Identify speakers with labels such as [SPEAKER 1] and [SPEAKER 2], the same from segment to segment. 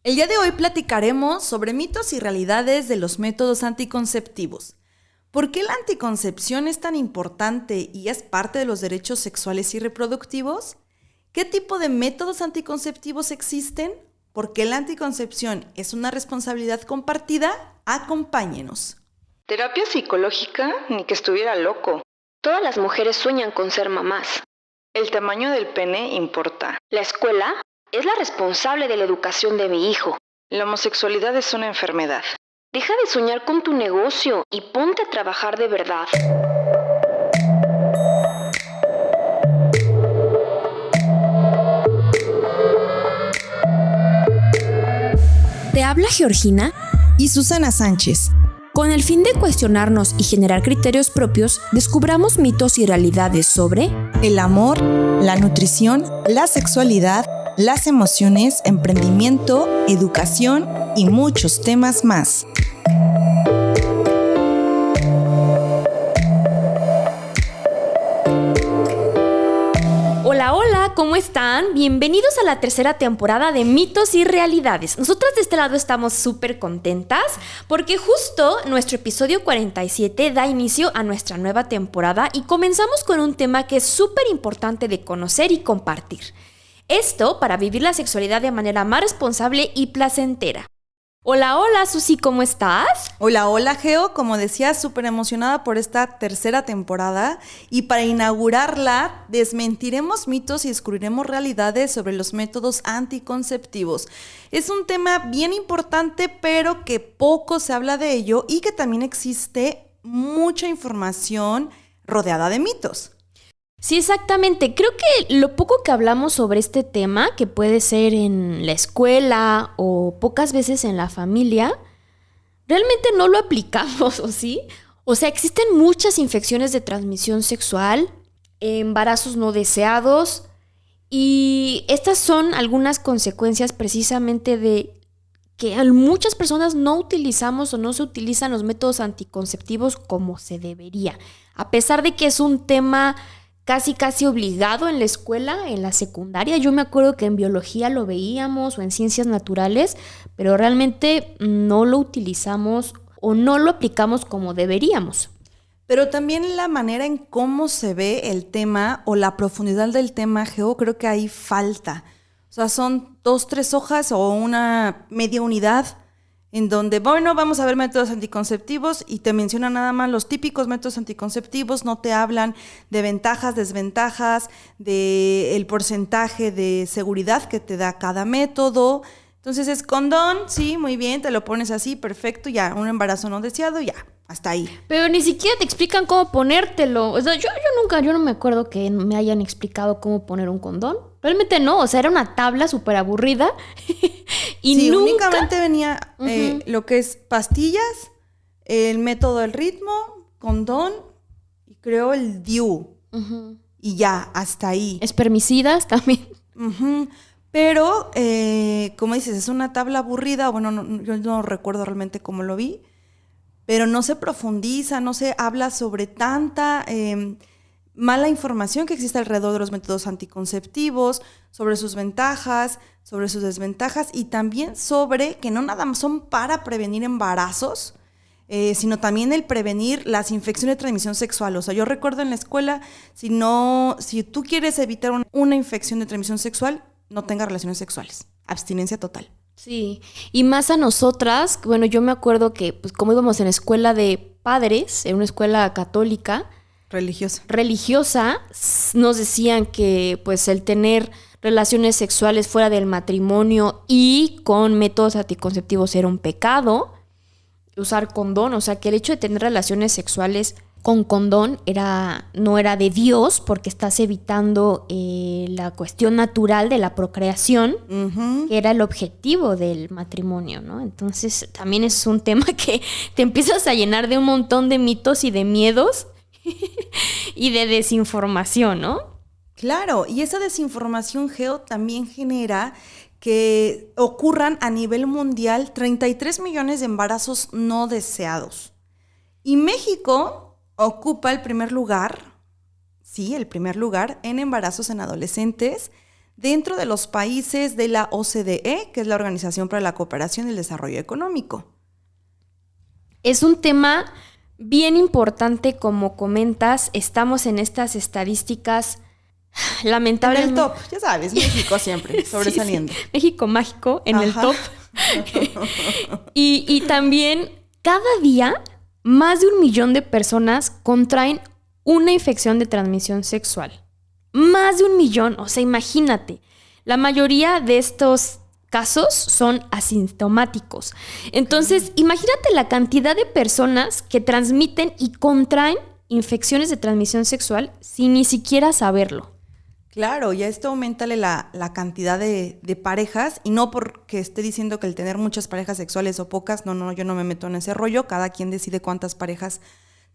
[SPEAKER 1] El día de hoy platicaremos sobre mitos y realidades de los métodos anticonceptivos. ¿Por qué la anticoncepción es tan importante y es parte de los derechos sexuales y reproductivos? ¿Qué tipo de métodos anticonceptivos existen? ¿Por qué la anticoncepción es una responsabilidad compartida? Acompáñenos.
[SPEAKER 2] Terapia psicológica, ni que estuviera loco.
[SPEAKER 3] Todas las mujeres sueñan con ser mamás.
[SPEAKER 2] El tamaño del pene importa.
[SPEAKER 3] La escuela es la responsable de la educación de mi hijo.
[SPEAKER 2] La homosexualidad es una enfermedad.
[SPEAKER 3] Deja de soñar con tu negocio y ponte a trabajar de verdad.
[SPEAKER 4] Te habla Georgina
[SPEAKER 1] y Susana Sánchez.
[SPEAKER 4] Con el fin de cuestionarnos y generar criterios propios, descubramos mitos y realidades sobre
[SPEAKER 1] el amor, la nutrición, la sexualidad, las emociones, emprendimiento, educación y muchos temas más.
[SPEAKER 4] Hola, ¿cómo están? Bienvenidos a la tercera temporada de Mitos y Realidades. Nosotras de este lado estamos súper contentas porque justo nuestro episodio 47 da inicio a nuestra nueva temporada y comenzamos con un tema que es súper importante de conocer y compartir. Esto para vivir la sexualidad de manera más responsable y placentera. Hola, Susi, ¿cómo estás?
[SPEAKER 1] Hola, Geo. Como decía, súper emocionada por esta tercera temporada. Y para inaugurarla, desmentiremos mitos y descubriremos realidades sobre los métodos anticonceptivos. Es un tema bien importante, pero que poco se habla de ello y que también existe mucha información rodeada de mitos.
[SPEAKER 4] Sí, exactamente. Creo que lo poco que hablamos sobre este tema, que puede ser en la escuela o pocas veces en la familia, realmente no lo aplicamos, ¿o sí? O sea, existen muchas infecciones de transmisión sexual, embarazos no deseados, y estas son algunas consecuencias precisamente de que muchas personas no utilizamos o no se utilizan los métodos anticonceptivos como se debería, a pesar de que es un tema casi obligado en la escuela, en la secundaria. Yo me acuerdo que en biología lo veíamos o en ciencias naturales, pero realmente no lo utilizamos o no lo aplicamos como deberíamos.
[SPEAKER 1] Pero también la manera en cómo se ve el tema o la profundidad del tema, Geo, creo que ahí falta. O sea, son 2, 3 hojas o una media unidad en donde, bueno, vamos a ver métodos anticonceptivos y te mencionan nada más los típicos métodos anticonceptivos, no te hablan de ventajas, desventajas, de el porcentaje de seguridad que te da cada método. Entonces es condón, sí, muy bien, te lo pones así, perfecto, ya, un embarazo no deseado, ya, hasta ahí.
[SPEAKER 4] Pero ni siquiera te explican cómo ponértelo. O sea, yo no me acuerdo que me hayan explicado cómo poner un condón. Realmente no, o sea, era una tabla súper aburrida. Y
[SPEAKER 1] sí,
[SPEAKER 4] nunca
[SPEAKER 1] únicamente venía lo que es pastillas, el método del ritmo, condón y creo el DIU. Y ya, hasta ahí.
[SPEAKER 4] Espermicidas también.
[SPEAKER 1] Pero, como dices, es una tabla aburrida. Bueno, yo no recuerdo realmente cómo lo vi, pero no se profundiza, no se habla sobre tanta mala información que existe alrededor de los métodos anticonceptivos, sobre sus ventajas, sobre sus desventajas y también sobre que no nada más son para prevenir embarazos, sino también el prevenir las infecciones de transmisión sexual. O sea, yo recuerdo en la escuela, si tú quieres evitar una infección de transmisión sexual, no tengas relaciones sexuales. Abstinencia total.
[SPEAKER 4] Sí, y más a nosotras, bueno, yo me acuerdo que pues como íbamos en escuela de padres, en una escuela católica, religiosa, nos decían que pues el tener relaciones sexuales fuera del matrimonio y con métodos anticonceptivos era un pecado, usar condón, o sea que el hecho de tener relaciones sexuales con condón no era de Dios porque estás evitando la cuestión natural de la procreación, que era el objetivo del matrimonio, ¿no? Entonces también es un tema que te empiezas a llenar de un montón de mitos y de miedos y de desinformación, ¿no?
[SPEAKER 1] Claro, y esa desinformación, Geo, también genera que ocurran a nivel mundial 33 millones de embarazos no deseados. Y México ocupa el primer lugar en embarazos en adolescentes dentro de los países de la OCDE, que es la Organización para la Cooperación y el Desarrollo Económico.
[SPEAKER 4] Es un tema bien importante, como comentas. Estamos en estas estadísticas, lamentablemente.
[SPEAKER 1] En el top, ya sabes, México siempre, sobresaliendo.
[SPEAKER 4] Sí. México mágico en el top. y también cada día más de 1 millón de personas contraen una infección de transmisión sexual. Más de 1 millón, o sea, imagínate. La mayoría de estos casos son asintomáticos. Entonces, imagínate la cantidad de personas que transmiten y contraen infecciones de transmisión sexual sin ni siquiera saberlo.
[SPEAKER 1] Claro, y a esto aumentale la cantidad de parejas, y no porque esté diciendo que el tener muchas parejas sexuales o pocas, no, yo no me meto en ese rollo, cada quien decide cuántas parejas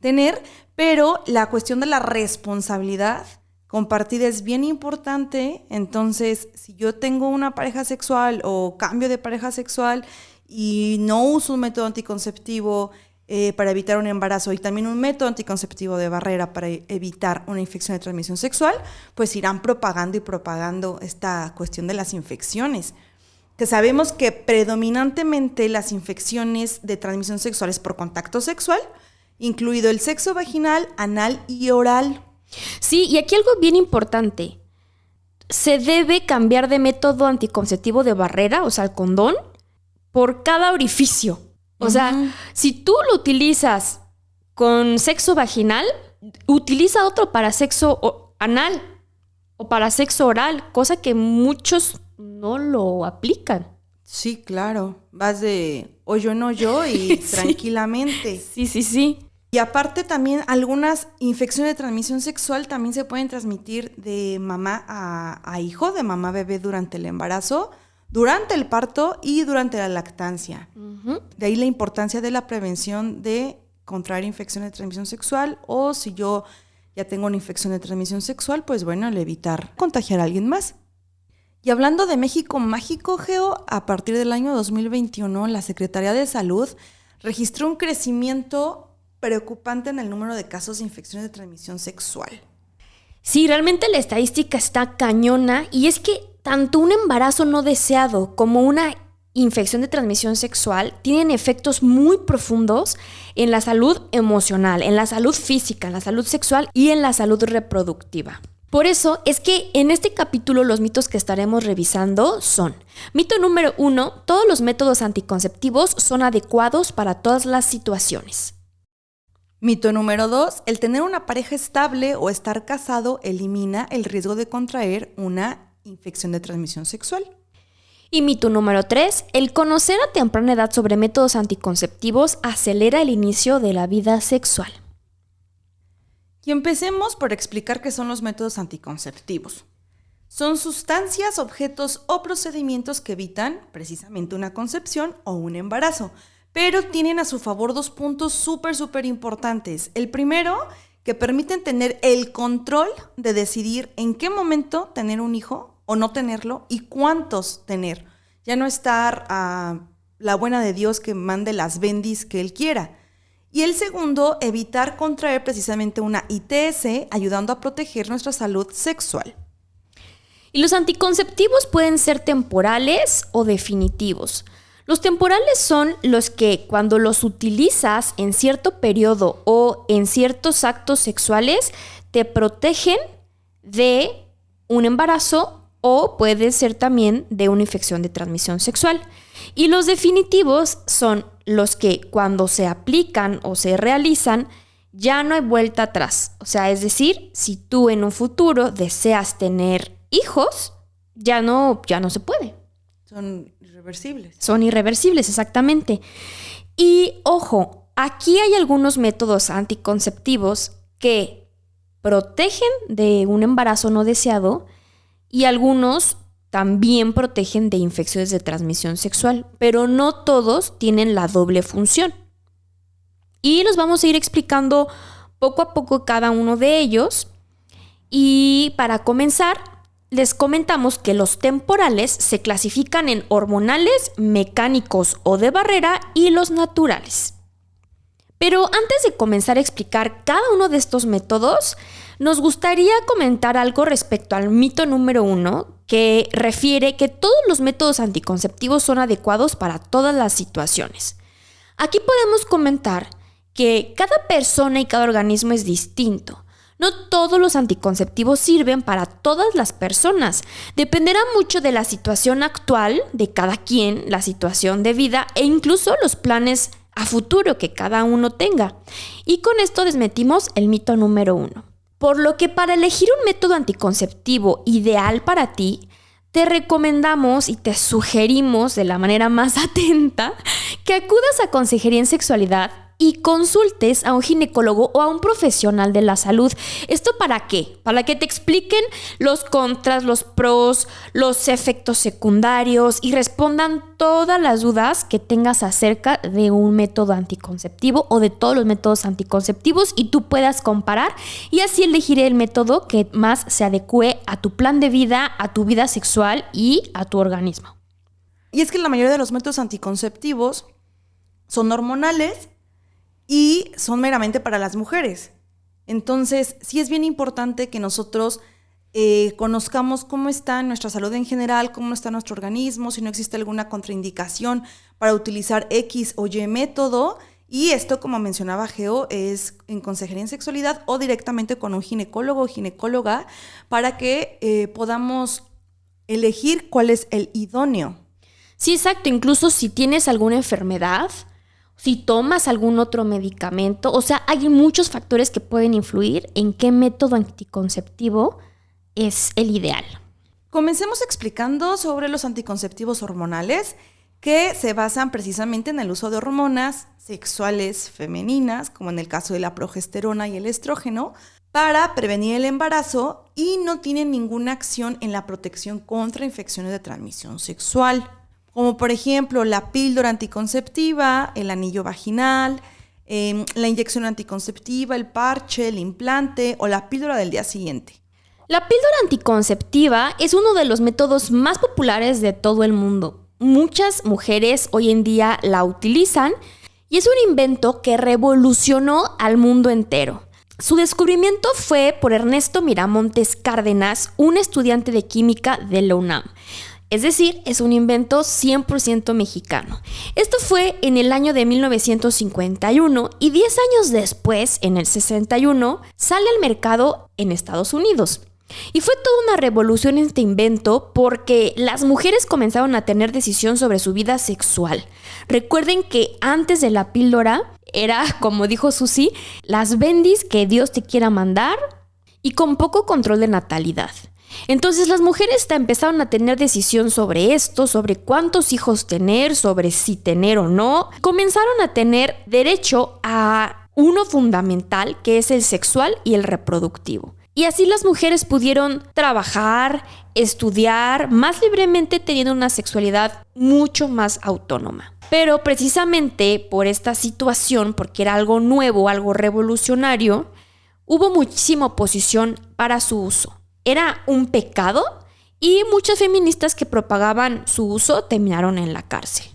[SPEAKER 1] tener, pero la cuestión de la responsabilidad compartida es bien importante. Entonces, si yo tengo una pareja sexual o cambio de pareja sexual y no uso un método anticonceptivo para evitar un embarazo y también un método anticonceptivo de barrera para evitar una infección de transmisión sexual, pues irán propagando esta cuestión de las infecciones. Que sabemos que predominantemente las infecciones de transmisión sexual es por contacto sexual, incluido el sexo vaginal, anal y oral.
[SPEAKER 4] Sí, y aquí algo bien importante. Se debe cambiar de método anticonceptivo de barrera, o sea, el condón, por cada orificio. O sea, si tú lo utilizas con sexo vaginal, utiliza otro para sexo anal o para sexo oral, cosa que muchos no lo aplican.
[SPEAKER 1] Sí, claro. Vas de hoyo en hoyo y sí. Tranquilamente.
[SPEAKER 4] Sí.
[SPEAKER 1] Y aparte también algunas infecciones de transmisión sexual también se pueden transmitir de mamá a hijo, de mamá a bebé durante el embarazo, durante el parto y durante la lactancia. De ahí la importancia de la prevención de contraer infección de transmisión sexual, o si yo ya tengo una infección de transmisión sexual, pues bueno, el evitar contagiar a alguien más. Y hablando de México mágico, Geo, a partir del año 2021, la Secretaría de Salud registró un crecimiento preocupante en el número de casos de infecciones de transmisión sexual.
[SPEAKER 4] Sí, realmente la estadística está cañona, y es que tanto un embarazo no deseado como una infección de transmisión sexual tienen efectos muy profundos en la salud emocional, en la salud física, en la salud sexual y en la salud reproductiva. Por eso es que en este capítulo los mitos que estaremos revisando son: mito número 1, todos los métodos anticonceptivos son adecuados para todas las situaciones.
[SPEAKER 1] Mito número 2, el tener una pareja estable o estar casado elimina el riesgo de contraer una infección de transmisión sexual.
[SPEAKER 4] Y mito número 3, el conocer a temprana edad sobre métodos anticonceptivos acelera el inicio de la vida sexual.
[SPEAKER 1] Y empecemos por explicar qué son los métodos anticonceptivos. Son sustancias, objetos o procedimientos que evitan precisamente una concepción o un embarazo, pero tienen a su favor 2 puntos súper importantes. El primero, que permiten tener el control de decidir en qué momento tener un hijo o no tenerlo y cuántos tener. Ya no estar a la buena de Dios que mande las bendis que Él quiera. Y el segundo, evitar contraer precisamente una ITS, ayudando a proteger nuestra salud sexual.
[SPEAKER 4] Y los anticonceptivos pueden ser temporales o definitivos. Los temporales son los que, cuando los utilizas en cierto periodo o en ciertos actos sexuales, te protegen de un embarazo o puede ser también de una infección de transmisión sexual. Y los definitivos son los que, cuando se aplican o se realizan, ya no hay vuelta atrás. O sea, es decir, si tú en un futuro deseas tener hijos, ya no se puede.
[SPEAKER 1] Son irreversibles.
[SPEAKER 4] Son irreversibles, exactamente. Y ojo, aquí hay algunos métodos anticonceptivos que protegen de un embarazo no deseado y algunos también protegen de infecciones de transmisión sexual, pero no todos tienen la doble función. Y los vamos a ir explicando poco a poco cada uno de ellos. Y para comenzar, les comentamos que los temporales se clasifican en hormonales, mecánicos o de barrera y los naturales. Pero antes de comenzar a explicar cada uno de estos métodos, nos gustaría comentar algo respecto al mito número 1, que refiere que todos los métodos anticonceptivos son adecuados para todas las situaciones. Aquí podemos comentar que cada persona y cada organismo es distinto. No todos los anticonceptivos sirven para todas las personas. Dependerá mucho de la situación actual de cada quien, la situación de vida e incluso los planes a futuro que cada uno tenga. Y con esto desmentimos el mito número 1. Por lo que para elegir un método anticonceptivo ideal para ti, te recomendamos y te sugerimos de la manera más atenta que acudas a consejería en sexualidad y consultes a un ginecólogo o a un profesional de la salud. ¿Esto para qué? Para que te expliquen los contras, los pros, los efectos secundarios y respondan todas las dudas que tengas acerca de un método anticonceptivo o de todos los métodos anticonceptivos y tú puedas comparar y así elegir el método que más se adecue a tu plan de vida, a tu vida sexual y a tu organismo.
[SPEAKER 1] Y es que la mayoría de los métodos anticonceptivos son hormonales y son meramente para las mujeres. Entonces, sí es bien importante que nosotros conozcamos cómo está nuestra salud en general, cómo está nuestro organismo, si no existe alguna contraindicación para utilizar X o Y método. Y esto, como mencionaba Geo, es en consejería en sexualidad o directamente con un ginecólogo o ginecóloga para que podamos elegir cuál es el idóneo.
[SPEAKER 4] Sí, exacto. Incluso si tienes alguna enfermedad, si tomas algún otro medicamento, o sea, hay muchos factores que pueden influir en qué método anticonceptivo es el ideal.
[SPEAKER 1] Comencemos explicando sobre los anticonceptivos hormonales que se basan precisamente en el uso de hormonas sexuales femeninas, como en el caso de la progesterona y el estrógeno, para prevenir el embarazo y no tienen ninguna acción en la protección contra infecciones de transmisión sexual, como por ejemplo la píldora anticonceptiva, el anillo vaginal, la inyección anticonceptiva, el parche, el implante o la píldora del día siguiente.
[SPEAKER 4] La píldora anticonceptiva es uno de los métodos más populares de todo el mundo. Muchas mujeres hoy en día la utilizan y es un invento que revolucionó al mundo entero. Su descubrimiento fue por Ernesto Miramontes Cárdenas, un estudiante de química de la UNAM. Es decir, es un invento 100% mexicano. Esto fue en el año de 1951 y 10 años después, en el 61, sale al mercado en Estados Unidos. Y fue toda una revolución este invento porque las mujeres comenzaron a tener decisión sobre su vida sexual. Recuerden que antes de la píldora era, como dijo Susi, las bendis que Dios te quiera mandar y con poco control de natalidad. Entonces las mujeres empezaron a tener decisión sobre esto, sobre cuántos hijos tener, sobre si tener o no. Comenzaron a tener derecho a uno fundamental, que es el sexual y el reproductivo. Y así las mujeres pudieron trabajar, estudiar más libremente, teniendo una sexualidad mucho más autónoma. Pero precisamente por esta situación, porque era algo nuevo, algo revolucionario, hubo muchísima oposición para su uso. Era un pecado y muchas feministas que propagaban su uso terminaron en la cárcel.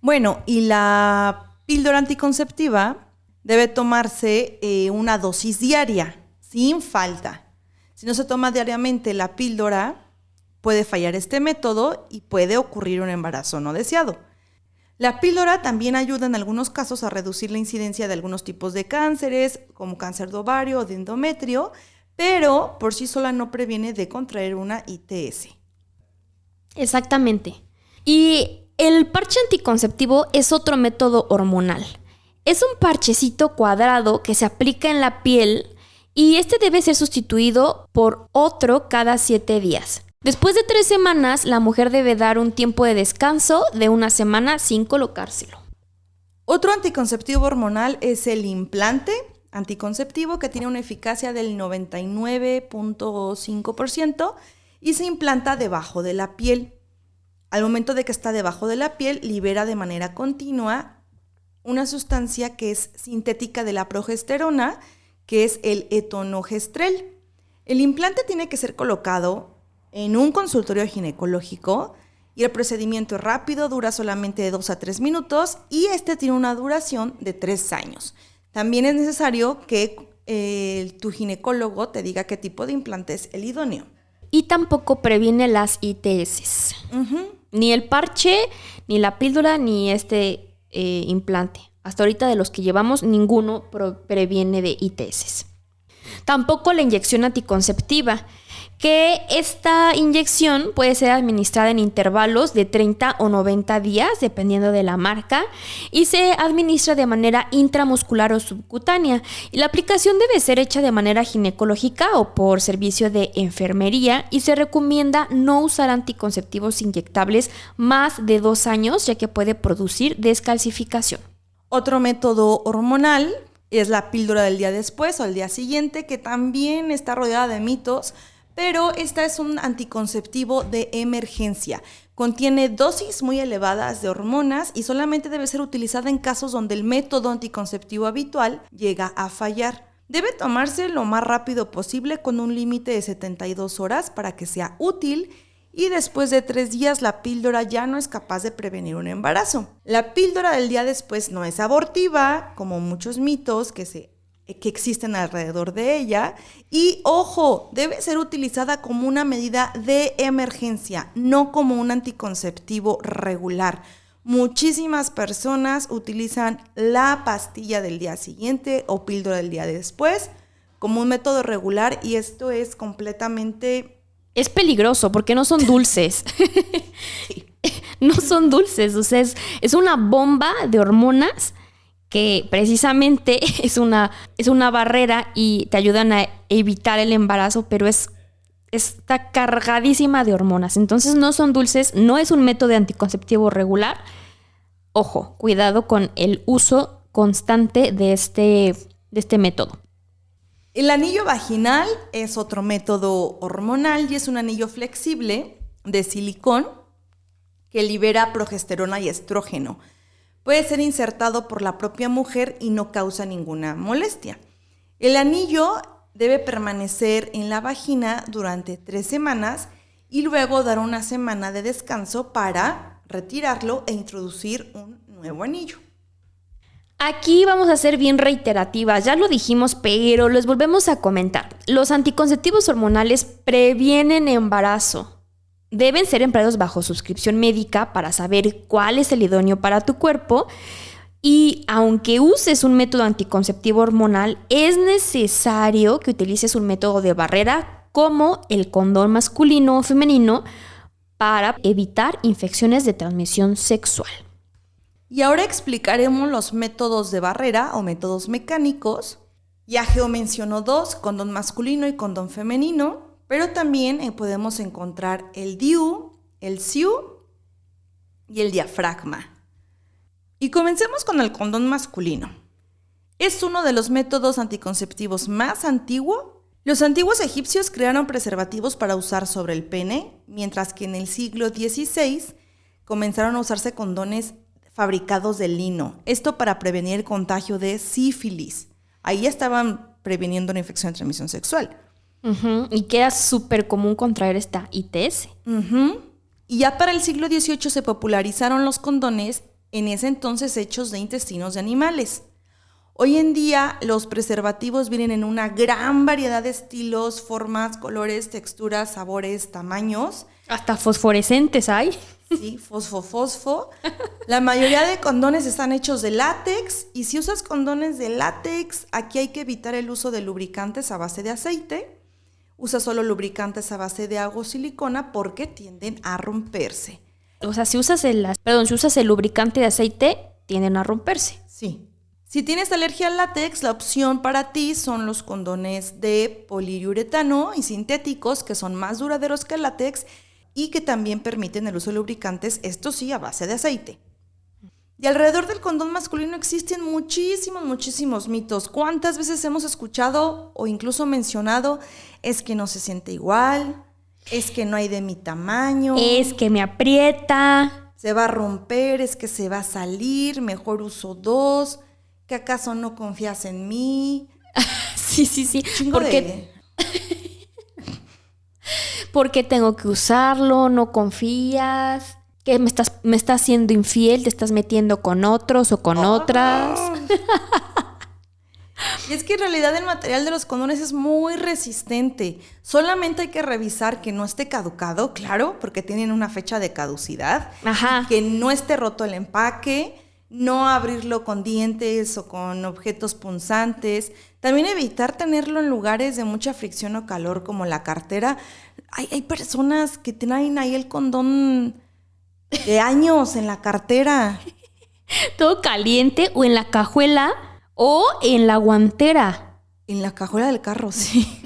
[SPEAKER 1] Bueno, y la píldora anticonceptiva debe tomarse una dosis diaria, sin falta. Si no se toma diariamente la píldora, puede fallar este método y puede ocurrir un embarazo no deseado. La píldora también ayuda en algunos casos a reducir la incidencia de algunos tipos de cánceres, como cáncer de ovario o de endometrio, pero por sí sola no previene de contraer una ITS.
[SPEAKER 4] Exactamente. Y el parche anticonceptivo es otro método hormonal. Es un parchecito cuadrado que se aplica en la piel y este debe ser sustituido por otro cada 7 días. Después de 3 semanas, la mujer debe dar un tiempo de descanso de 1 semana sin colocárselo.
[SPEAKER 1] Otro anticonceptivo hormonal es el implante anticonceptivo, que tiene una eficacia del 99.5% y se implanta debajo de la piel. Al momento de que está debajo de la piel, libera de manera continua una sustancia que es sintética de la progesterona, que es el etonogestrel. El implante tiene que ser colocado en un consultorio ginecológico y el procedimiento es rápido, dura solamente de 2 a 3 minutos y este tiene una duración de 3 años. También es necesario que tu ginecólogo te diga qué tipo de implante es el idóneo.
[SPEAKER 4] y tampoco previene las ITS. Ni el parche, ni la píldora, ni implante. Hasta ahorita de los que llevamos, ninguno previene de ITS. Tampoco la inyección anticonceptiva, que esta inyección puede ser administrada en intervalos de 30 o 90 días, dependiendo de la marca, y se administra de manera intramuscular o subcutánea. Y la aplicación debe ser hecha de manera ginecológica o por servicio de enfermería, y se recomienda no usar anticonceptivos inyectables más de 2 años, ya que puede producir descalcificación.
[SPEAKER 1] Otro método hormonal es la píldora del día después o el día siguiente, que también está rodeada de mitos, pero esta es un anticonceptivo de emergencia. Contiene dosis muy elevadas de hormonas y solamente debe ser utilizada en casos donde el método anticonceptivo habitual llega a fallar. Debe tomarse lo más rápido posible con un límite de 72 horas para que sea útil, y después de 3 días la píldora ya no es capaz de prevenir un embarazo. La píldora del día después no es abortiva, como muchos mitos que existen alrededor de ella. Y ojo, debe ser utilizada como una medida de emergencia, no como un anticonceptivo regular. Muchísimas personas utilizan la pastilla del día siguiente o píldora del día después como un método regular, y esto es completamente...
[SPEAKER 4] Es peligroso porque no son dulces. No son dulces, o sea, es una bomba de hormonas que precisamente es una barrera y te ayudan a evitar el embarazo, pero está cargadísima de hormonas. Entonces no son dulces, no es un método anticonceptivo regular. Ojo, cuidado con el uso constante de este método.
[SPEAKER 1] El anillo vaginal es otro método hormonal y es un anillo flexible de silicón que libera progesterona y estrógeno. Puede ser insertado por la propia mujer y no causa ninguna molestia. El anillo debe permanecer en la vagina durante 3 semanas y luego dar una semana de descanso para retirarlo e introducir un nuevo anillo.
[SPEAKER 4] Aquí vamos a ser bien reiterativas, ya lo dijimos, pero les volvemos a comentar. Los anticonceptivos hormonales previenen embarazo. Deben ser empleados bajo suscripción médica para saber cuál es el idóneo para tu cuerpo. Y aunque uses un método anticonceptivo hormonal, es necesario que utilices un método de barrera como el condón masculino o femenino para evitar infecciones de transmisión sexual.
[SPEAKER 1] Y ahora explicaremos los métodos de barrera o métodos mecánicos. Ya Geo mencionó 2, condón masculino y condón femenino, pero también podemos encontrar el DIU, el SIU y el diafragma. Y comencemos con el condón masculino. Es uno de los métodos anticonceptivos más antiguos. Los antiguos egipcios crearon preservativos para usar sobre el pene, mientras que en el siglo XVI comenzaron a usarse condones fabricados de lino. Esto para prevenir el contagio de sífilis. Ahí estaban previniendo una infección de transmisión sexual.
[SPEAKER 4] Y que era súper común contraer esta ITS.
[SPEAKER 1] Y ya para el siglo XVIII se popularizaron los condones, en ese entonces hechos de intestinos de animales. Hoy en día los preservativos vienen en una gran variedad de estilos, formas, colores, texturas, sabores, tamaños.
[SPEAKER 4] Hasta fosforescentes hay.
[SPEAKER 1] Sí, fosfo. La mayoría de condones están hechos de látex, y si usas condones de látex, aquí hay que evitar el uso de lubricantes a base de aceite. Usa solo lubricantes a base de agua o silicona porque tienden a romperse.
[SPEAKER 4] O sea, si usas el lubricante de aceite, tienden a romperse.
[SPEAKER 1] Sí. Si tienes alergia al látex, la opción para ti son los condones de poliuretano y sintéticos, que son más duraderos que el látex y que también permiten el uso de lubricantes, esto sí, a base de aceite. Y alrededor del condón masculino existen muchísimos mitos. ¿Cuántas veces hemos escuchado o incluso mencionado? Es que no se siente igual, es que no hay de mi tamaño,
[SPEAKER 4] es que me aprieta,
[SPEAKER 1] se va a romper, es que se va a salir, mejor uso 2, ¿que acaso no confías en mí?
[SPEAKER 4] Sí. ¿Por qué tengo que usarlo? ¿No confías? ¿Que me estás siendo infiel? ¿Te estás metiendo con otros o con otras?
[SPEAKER 1] Y es que en realidad el material de los condones es muy resistente. Solamente hay que revisar que no esté caducado, claro, porque tienen una fecha de caducidad.
[SPEAKER 4] Ajá.
[SPEAKER 1] Que no esté roto el empaque, no abrirlo con dientes o con objetos punzantes. También evitar tenerlo en lugares de mucha fricción o calor, como la cartera. Hay personas que traen ahí el condón de años en la cartera.
[SPEAKER 4] Todo caliente o en la cajuela o en la guantera.
[SPEAKER 1] En la cajuela del carro, sí.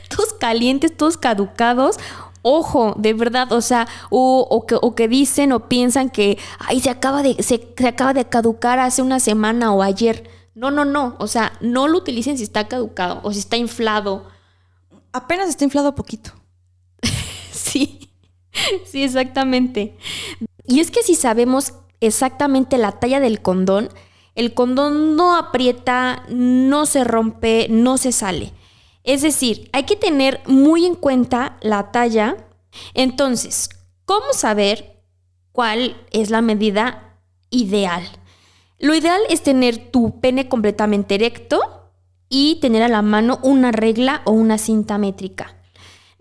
[SPEAKER 4] Todos calientes, todos caducados. Ojo, de verdad, o sea, o que dicen o piensan que ay, se acaba de caducar hace una semana o ayer. No. O sea, no lo utilicen si está caducado o si está inflado.
[SPEAKER 1] Apenas está inflado poquito.
[SPEAKER 4] Sí, exactamente. Y es que si sabemos exactamente la talla del condón, el condón no aprieta, no se rompe, no se sale. Es decir, hay que tener muy en cuenta la talla. Entonces, ¿cómo saber cuál es la medida ideal? Lo ideal es tener tu pene completamente erecto y tener a la mano una regla o una cinta métrica.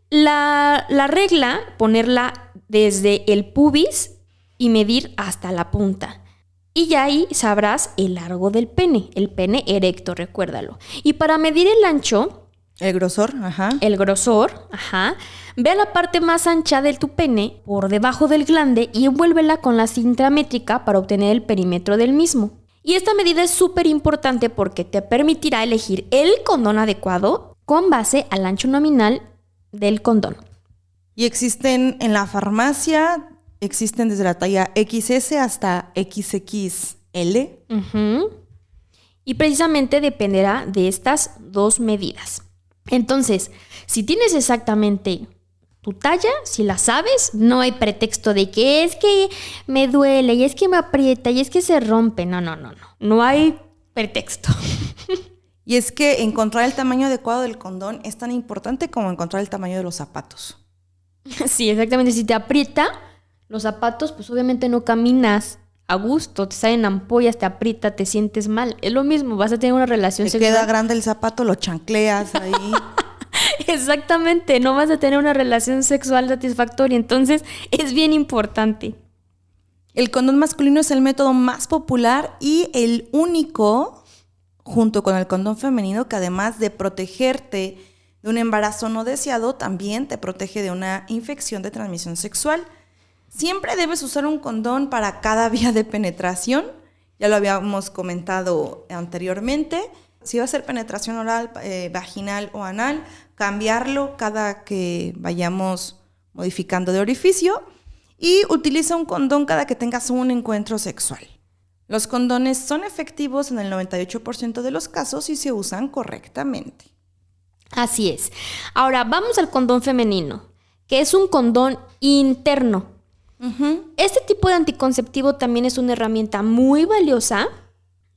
[SPEAKER 4] La regla, ponerla desde el pubis y medir hasta la punta. Y ya ahí sabrás el largo del pene, el pene erecto, recuérdalo. Y para medir el ancho,
[SPEAKER 1] el grosor, ajá.
[SPEAKER 4] Ve a la parte más ancha de tu pene por debajo del glande y envuélvela con la cinta métrica para obtener el perímetro del mismo. Y esta medida es súper importante porque te permitirá elegir el condón adecuado con base al ancho nominal del condón.
[SPEAKER 1] Y existen en la farmacia, existen desde la talla XS hasta XXL.
[SPEAKER 4] Y precisamente dependerá de estas dos medidas. Entonces, si tienes exactamente tu talla, si la sabes, no hay pretexto de que es que me duele y es que me aprieta y es que se rompe. No hay pretexto.
[SPEAKER 1] Y es que encontrar el tamaño adecuado del condón es tan importante como encontrar el tamaño de los zapatos.
[SPEAKER 4] Sí, exactamente. Si te aprieta los zapatos, pues obviamente no caminas a gusto, te salen ampollas, te aprieta, te sientes mal. Es lo mismo, vas a tener una relación
[SPEAKER 1] sexual. Te queda grande el zapato, lo chancleas ahí.
[SPEAKER 4] Exactamente, no vas a tener una relación sexual satisfactoria. Entonces, es bien importante.
[SPEAKER 1] El condón masculino es el método más popular y el único, junto con el condón femenino, que además de protegerte de un embarazo no deseado, también te protege de una infección de transmisión sexual. Siempre debes usar un condón para cada vía de penetración. Ya lo habíamos comentado anteriormente. Si va a ser penetración oral, vaginal o anal, cambiarlo cada que vayamos modificando de orificio. Y utiliza un condón cada que tengas un encuentro sexual. Los condones son efectivos en el 98% de los casos y se usan correctamente.
[SPEAKER 4] Así es. Ahora, vamos al condón femenino, que es un condón interno. Este tipo de anticonceptivo también es una herramienta muy valiosa.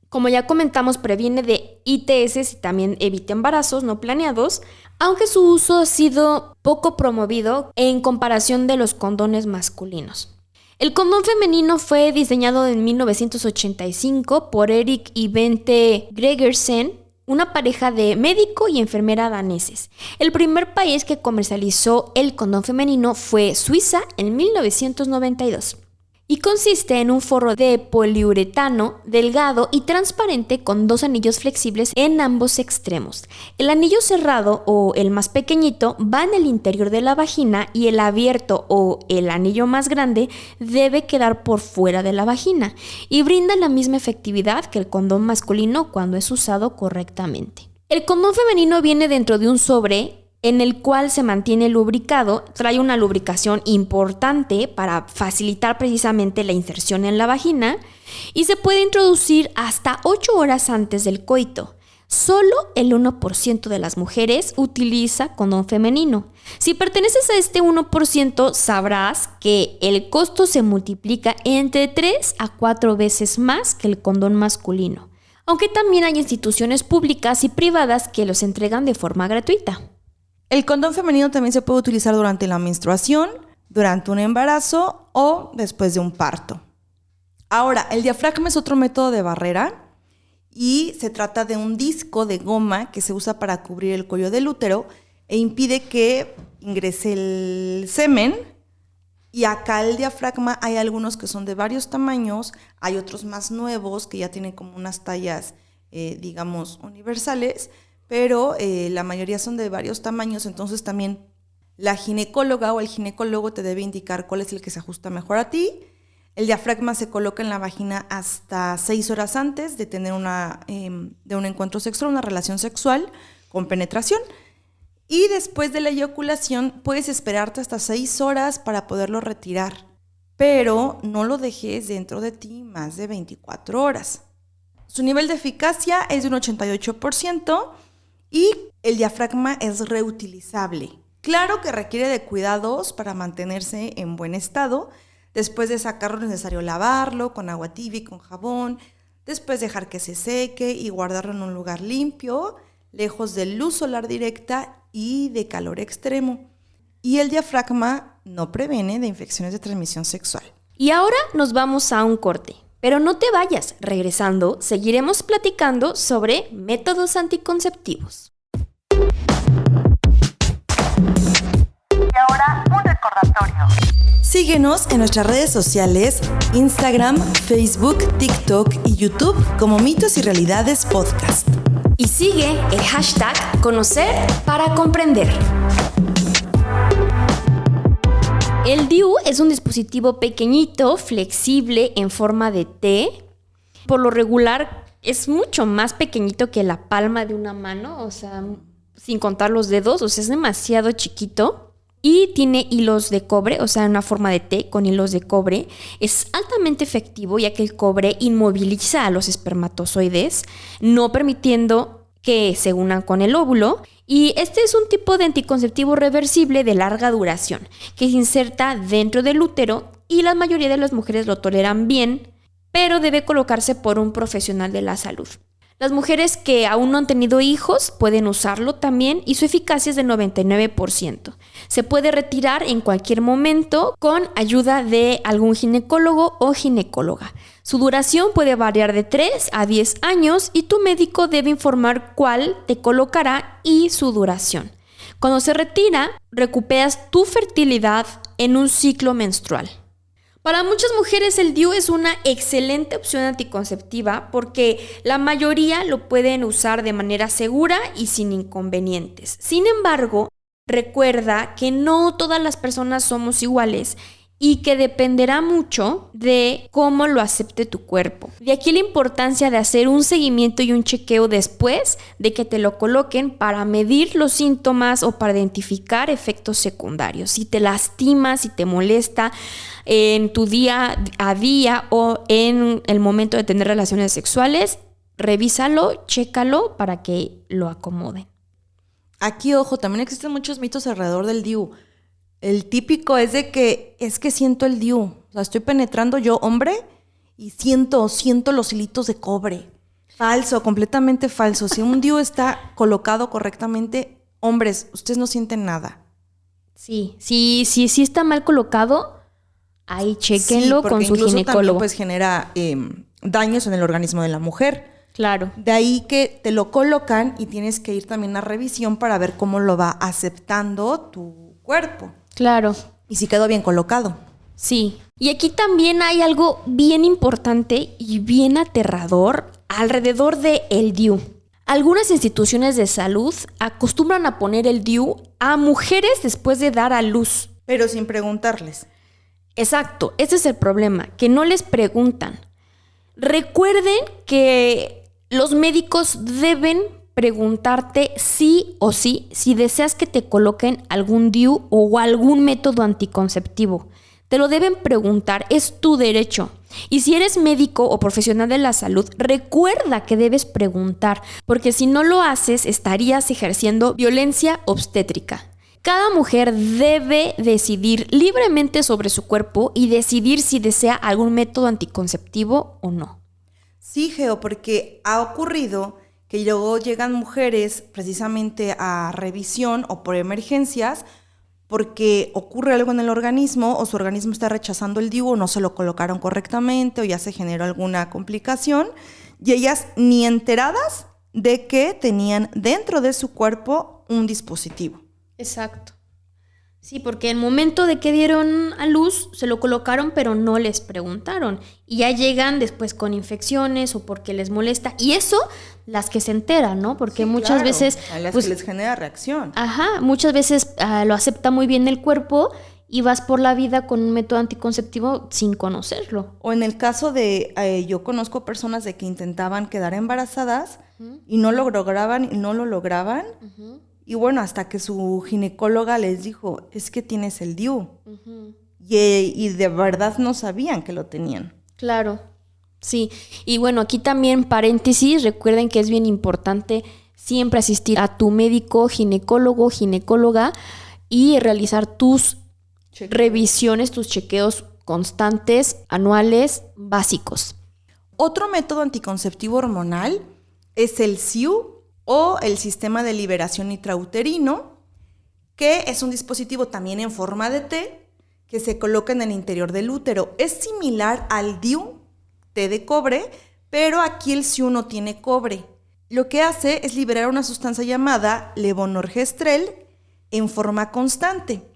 [SPEAKER 4] Como ya comentamos, previene de ITS y también evita embarazos no planeados, aunque su uso ha sido poco promovido en comparación de los condones masculinos. El condón femenino fue diseñado en 1985 por Erik y Bente Gregersen, una pareja de médico y enfermera daneses. El primer país que comercializó el condón femenino fue Suiza en 1992. Y consiste en un forro de poliuretano delgado y transparente con dos anillos flexibles en ambos extremos. El anillo cerrado o el más pequeñito va en el interior de la vagina y el abierto o el anillo más grande debe quedar por fuera de la vagina y brinda la misma efectividad que el condón masculino cuando es usado correctamente. El condón femenino viene dentro de un sobre en el cual se mantiene lubricado, trae una lubricación importante para facilitar precisamente la inserción en la vagina y se puede introducir hasta 8 horas antes del coito. Solo el 1% de las mujeres utiliza condón femenino. Si perteneces a este 1%, sabrás que el costo se multiplica entre 3 a 4 veces más que el condón masculino, aunque también hay instituciones públicas y privadas que los entregan de forma gratuita.
[SPEAKER 1] El condón femenino también se puede utilizar durante la menstruación, durante un embarazo o después de un parto. Ahora, el diafragma es otro método de barrera y se trata de un disco de goma que se usa para cubrir el cuello del útero e impide que ingrese el semen. Y acá el diafragma hay algunos que son de varios tamaños, hay otros más nuevos que ya tienen como unas tallas, digamos, universales, pero la mayoría son de varios tamaños, entonces también la ginecóloga o el ginecólogo te debe indicar cuál es el que se ajusta mejor a ti. El diafragma se coloca en la vagina hasta 6 horas antes de tener de un encuentro sexual, una relación sexual con penetración. Y después de la eyaculación puedes esperarte hasta 6 horas para poderlo retirar, pero no lo dejes dentro de ti más de 24 horas. Su nivel de eficacia es de un 88% y el diafragma es reutilizable. Claro que requiere de cuidados para mantenerse en buen estado. Después de sacarlo es necesario lavarlo con agua tibia y con jabón, después dejar que se seque y guardarlo en un lugar limpio, lejos de luz solar directa y de calor extremo. Y el diafragma no previene de infecciones de transmisión sexual.
[SPEAKER 4] Y ahora nos vamos a un corte. Pero no te vayas, regresando, seguiremos platicando sobre métodos anticonceptivos.
[SPEAKER 5] Y ahora un recordatorio.
[SPEAKER 1] Síguenos en nuestras redes sociales, Instagram, Facebook, TikTok y YouTube como Mitos y Realidades Podcast.
[SPEAKER 4] Y sigue el hashtag Conocer para Comprender. El DIU es un dispositivo pequeñito, flexible, en forma de T. Por lo regular es mucho más pequeñito que la palma de una mano, o sea, sin contar los dedos, o sea, es demasiado chiquito. Y tiene hilos de cobre, o sea, en una forma de T con hilos de cobre. Es altamente efectivo ya que el cobre inmoviliza a los espermatozoides, no permitiendo que se unan con el óvulo. Y este es un tipo de anticonceptivo reversible de larga duración que se inserta dentro del útero y la mayoría de las mujeres lo toleran bien, pero debe colocarse por un profesional de la salud. Las mujeres que aún no han tenido hijos pueden usarlo también y su eficacia es del 99%. Se puede retirar en cualquier momento con ayuda de algún ginecólogo o ginecóloga. Su duración puede variar de 3 a 10 años y tu médico debe informar cuál te colocará y su duración. Cuando se retira, recuperas tu fertilidad en un ciclo menstrual. Para muchas mujeres el DIU es una excelente opción anticonceptiva porque la mayoría lo pueden usar de manera segura y sin inconvenientes. Sin embargo, recuerda que no todas las personas somos iguales y que dependerá mucho de cómo lo acepte tu cuerpo. De aquí la importancia de hacer un seguimiento y un chequeo después de que te lo coloquen para medir los síntomas o para identificar efectos secundarios. Si te lastima, si te molesta en tu día a día o en el momento de tener relaciones sexuales, revísalo, chécalo para que lo acomoden.
[SPEAKER 1] Aquí, ojo, también existen muchos mitos alrededor del DIU. El típico es que siento el DIU. O sea, estoy penetrando yo, hombre, y siento los hilitos de cobre. Falso, completamente falso. Si un DIU está colocado correctamente, hombres, ustedes no sienten nada.
[SPEAKER 4] Sí está mal colocado, ahí chéquenlo con su
[SPEAKER 1] incluso
[SPEAKER 4] ginecólogo.
[SPEAKER 1] También pues genera daños en el organismo de la mujer.
[SPEAKER 4] Claro.
[SPEAKER 1] De ahí que te lo colocan y tienes que ir también a revisión para ver cómo lo va aceptando tu cuerpo.
[SPEAKER 4] Claro.
[SPEAKER 1] Y si quedó bien colocado.
[SPEAKER 4] Sí. Y aquí también hay algo bien importante y bien aterrador alrededor de el DIU. Algunas instituciones de salud acostumbran a poner el DIU a mujeres después de dar a luz.
[SPEAKER 1] Pero sin preguntarles.
[SPEAKER 4] Exacto, ese es el problema, que no les preguntan. Recuerden que los médicos deben preguntarte sí o sí si deseas que te coloquen algún DIU o algún método anticonceptivo. Te lo deben preguntar, es tu derecho. Y si eres médico o profesional de la salud, recuerda que debes preguntar, porque si no lo haces, estarías ejerciendo violencia obstétrica. Cada mujer debe decidir libremente sobre su cuerpo y decidir si desea algún método anticonceptivo o no.
[SPEAKER 1] Sí, Geo, porque ha ocurrido que luego llegan mujeres precisamente a revisión o por emergencias porque ocurre algo en el organismo o su organismo está rechazando el DIU o no se lo colocaron correctamente o ya se generó alguna complicación. y ellas ni enteradas de que tenían dentro de su cuerpo un dispositivo.
[SPEAKER 4] Exacto. Sí, porque el momento de que dieron a luz se lo colocaron, pero no les preguntaron. Y ya llegan después con infecciones o porque les molesta. Y eso, las que se enteran, ¿no? Porque
[SPEAKER 1] Sí,
[SPEAKER 4] muchas
[SPEAKER 1] claro,
[SPEAKER 4] veces...
[SPEAKER 1] a las
[SPEAKER 4] pues,
[SPEAKER 1] que les genera reacción.
[SPEAKER 4] ajá, muchas veces lo acepta muy bien el cuerpo y vas por la vida con un método anticonceptivo sin conocerlo.
[SPEAKER 1] O en el caso de, yo conozco personas de que intentaban quedar embarazadas y no lo lograban y no lo lograban. Y bueno, hasta que su ginecóloga les dijo, es que tienes el DIU. Y de verdad no sabían que lo tenían.
[SPEAKER 4] Claro, sí. Y bueno, aquí también paréntesis, recuerden que es bien importante siempre asistir a tu médico, ginecólogo, ginecóloga y realizar tus revisiones, tus chequeos constantes, anuales, básicos.
[SPEAKER 1] Otro método anticonceptivo hormonal es el SIU o el sistema de liberación intrauterino, que es un dispositivo también en forma de T que se coloca en el interior del útero. Es similar al DIU, T de cobre, pero aquí el SIU no tiene cobre. Lo que hace es liberar una sustancia llamada levonorgestrel en forma constante,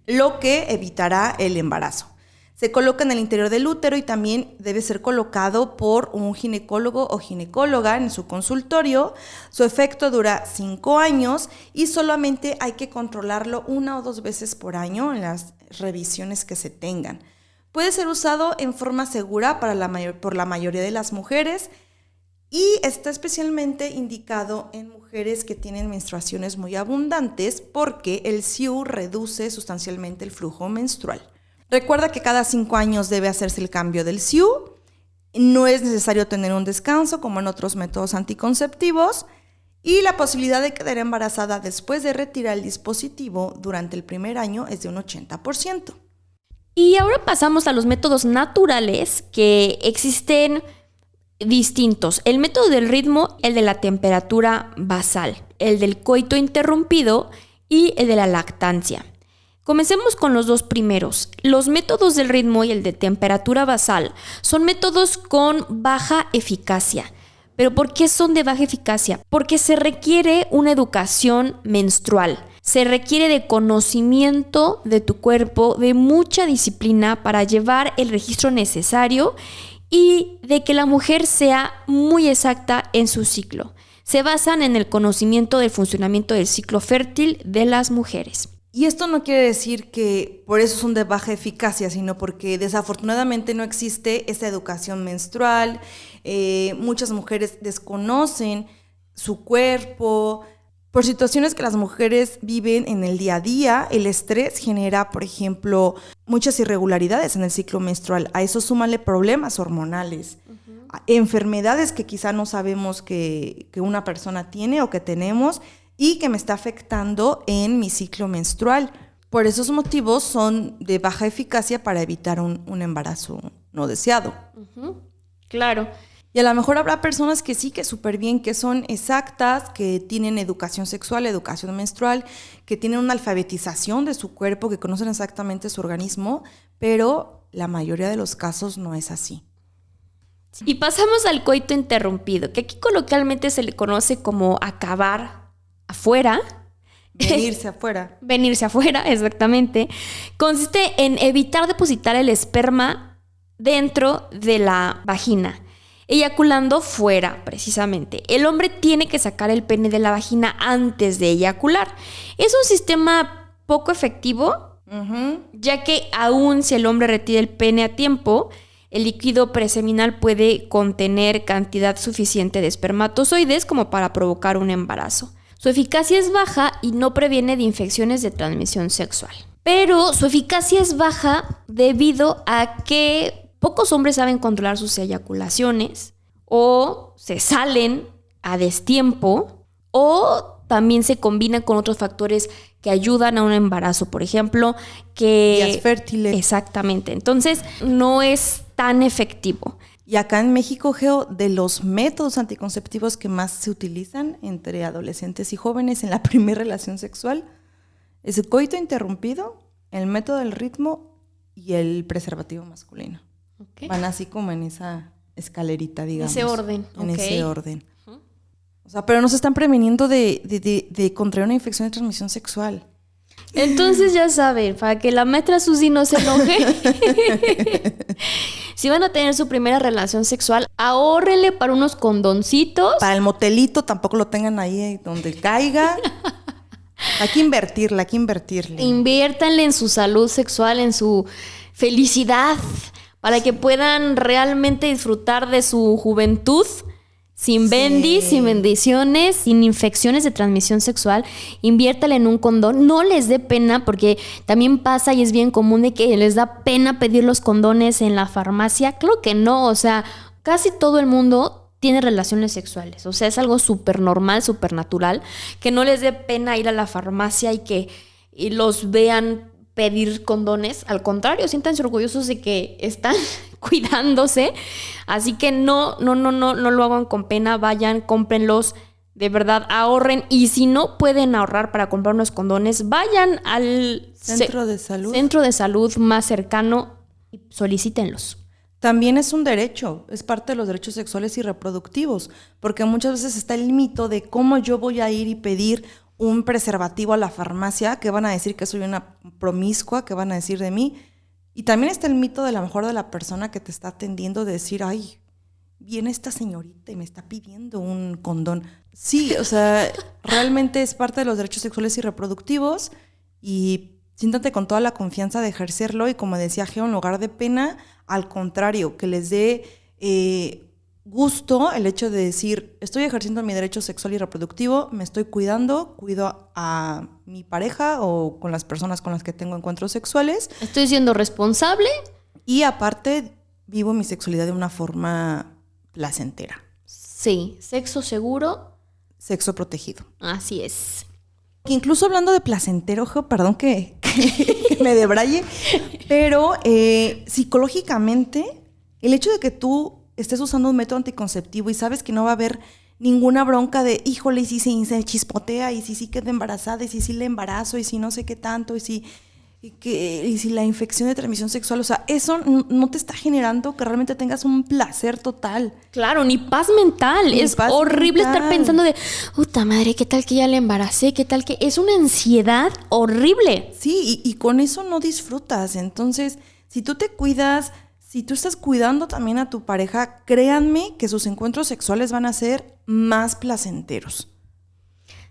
[SPEAKER 1] lo que evitará el embarazo. Se coloca en el interior del útero y también debe ser colocado por un ginecólogo o ginecóloga en su consultorio. Su efecto dura 5 años y solamente hay que controlarlo 1 o 2 veces por año en las revisiones que se tengan. Puede ser usado en forma segura por la mayoría de las mujeres y está especialmente indicado en mujeres que tienen menstruaciones muy abundantes porque el SIU reduce sustancialmente el flujo menstrual. Recuerda que cada 5 años debe hacerse el cambio del SIU. No es necesario tener un descanso como en otros métodos anticonceptivos. Y la posibilidad de quedar embarazada después de retirar el dispositivo durante el primer año es de un 80%.
[SPEAKER 4] Y ahora pasamos a los métodos naturales que existen distintos. El método del ritmo, el de la temperatura basal, el del coito interrumpido y el de la lactancia. Comencemos con los dos primeros. Los métodos del ritmo y el de temperatura basal son métodos con baja eficacia. ¿Pero por qué son de baja eficacia? Porque se requiere una educación menstrual. Se requiere de conocimiento de tu cuerpo, de mucha disciplina para llevar el registro necesario y de que la mujer sea muy exacta en su ciclo. Se basan en el conocimiento del funcionamiento del ciclo fértil de las mujeres.
[SPEAKER 1] Y esto no quiere decir que por eso son de baja eficacia, sino porque desafortunadamente no existe esa educación menstrual. Muchas mujeres desconocen su cuerpo. Por situaciones que las mujeres viven en el día a día, el estrés genera, por ejemplo, muchas irregularidades en el ciclo menstrual. A eso súmale problemas hormonales, enfermedades que quizá no sabemos que una persona tiene o que tenemos, y que me está afectando en mi ciclo menstrual. Por esos motivos son de baja eficacia para evitar un embarazo no deseado.
[SPEAKER 4] Claro.
[SPEAKER 1] Y a lo mejor habrá personas que sí, que súper bien, que son exactas, que tienen educación sexual, educación menstrual, que tienen una alfabetización de su cuerpo, que conocen exactamente su organismo, pero la mayoría de los casos no es así.
[SPEAKER 4] Y pasamos al coito interrumpido, que aquí coloquialmente se le conoce como acabar afuera.
[SPEAKER 1] Venirse afuera.
[SPEAKER 4] Venirse afuera, exactamente. Consiste en evitar depositar el esperma dentro de la vagina, eyaculando fuera, precisamente. El hombre tiene que sacar el pene de la vagina antes de eyacular. Es un sistema poco efectivo, ya que aún si el hombre retira el pene a tiempo, el líquido preseminal puede contener cantidad suficiente de espermatozoides como para provocar un embarazo. Su eficacia es baja y no previene de infecciones de transmisión sexual. Pero su eficacia es baja debido a que pocos hombres saben controlar sus eyaculaciones, o se salen a destiempo, o también se combinan con otros factores que ayudan a un embarazo, por ejemplo,
[SPEAKER 1] Días fértiles.
[SPEAKER 4] Exactamente. Entonces, no es tan efectivo.
[SPEAKER 1] Y acá en México, Geo, de los métodos anticonceptivos que más se utilizan entre adolescentes y jóvenes en la primera relación sexual es el coito interrumpido, el método del ritmo y el preservativo masculino.
[SPEAKER 4] Okay.
[SPEAKER 1] Van así como en esa escalerita, digamos.
[SPEAKER 4] Ese orden,
[SPEAKER 1] En
[SPEAKER 4] ok.
[SPEAKER 1] ese orden. O sea, pero no se están preveniendo de contraer una infección de transmisión sexual.
[SPEAKER 4] Entonces ya saben, para que la maestra Susi no se enoje. Si van a tener su primera relación sexual, ahórrenle para unos condoncitos.
[SPEAKER 1] Para el motelito tampoco lo tengan ahí donde caiga. Hay que invertirle.
[SPEAKER 4] Inviértanle en su salud sexual, en su felicidad, para que puedan realmente disfrutar de su juventud sin bendis, sin bendiciones, sin infecciones de transmisión sexual. Inviértale en un condón. No les dé pena, porque también pasa y es bien común de que les da pena pedir los condones en la farmacia. Claro que no, o sea, casi todo el mundo tiene relaciones sexuales. O sea, es algo súper normal, súper natural, que no les dé pena ir a la farmacia y los vean pedir condones. Al contrario, siéntanse orgullosos de que están cuidándose. Así que no lo hagan con pena. Vayan, cómprenlos. De verdad, ahorren. Y si no pueden ahorrar para comprar unos condones, vayan al
[SPEAKER 1] Centro de salud
[SPEAKER 4] más cercano y solicítenlos.
[SPEAKER 1] También es un derecho, es parte de los derechos sexuales y reproductivos, porque muchas veces está el mito de cómo yo voy a ir y pedir un preservativo a la farmacia, que van a decir que soy una promiscua, que van a decir de mí. Y también está el mito de la mejor de la persona que te está atendiendo de decir, ay, viene esta señorita y me está pidiendo un condón. Sí, o sea, realmente es parte de los derechos sexuales y reproductivos y siéntate con toda la confianza de ejercerlo y, como decía Geo, en lugar de pena, al contrario, que les dé gusto el hecho de decir, estoy ejerciendo mi derecho sexual y reproductivo, me estoy cuidando, cuido a mi pareja o con las personas con las que tengo encuentros sexuales.
[SPEAKER 4] Estoy siendo responsable.
[SPEAKER 1] Y aparte, vivo mi sexualidad de una forma placentera.
[SPEAKER 4] Sí, sexo seguro.
[SPEAKER 1] Sexo protegido.
[SPEAKER 4] Así es.
[SPEAKER 1] Que incluso hablando de placentero, perdón que me debraye, pero psicológicamente, el hecho de que tú estés usando un método anticonceptivo y sabes que no va a haber ninguna bronca de, híjole, y si se chispotea, y si sí queda embarazada, y si sí le embarazo, y si no sé qué tanto, y si la infección de transmisión sexual, o sea, eso no te está generando que realmente tengas un placer total.
[SPEAKER 4] Claro, ni paz mental. Es horrible estar pensando de, puta madre, ¿qué tal que ya le embaracé? ¿Qué tal que...? Es una ansiedad horrible.
[SPEAKER 1] Sí, y con eso no disfrutas. Entonces, si tú te cuidas, si tú estás cuidando también a tu pareja, créanme que sus encuentros sexuales van a ser más placenteros.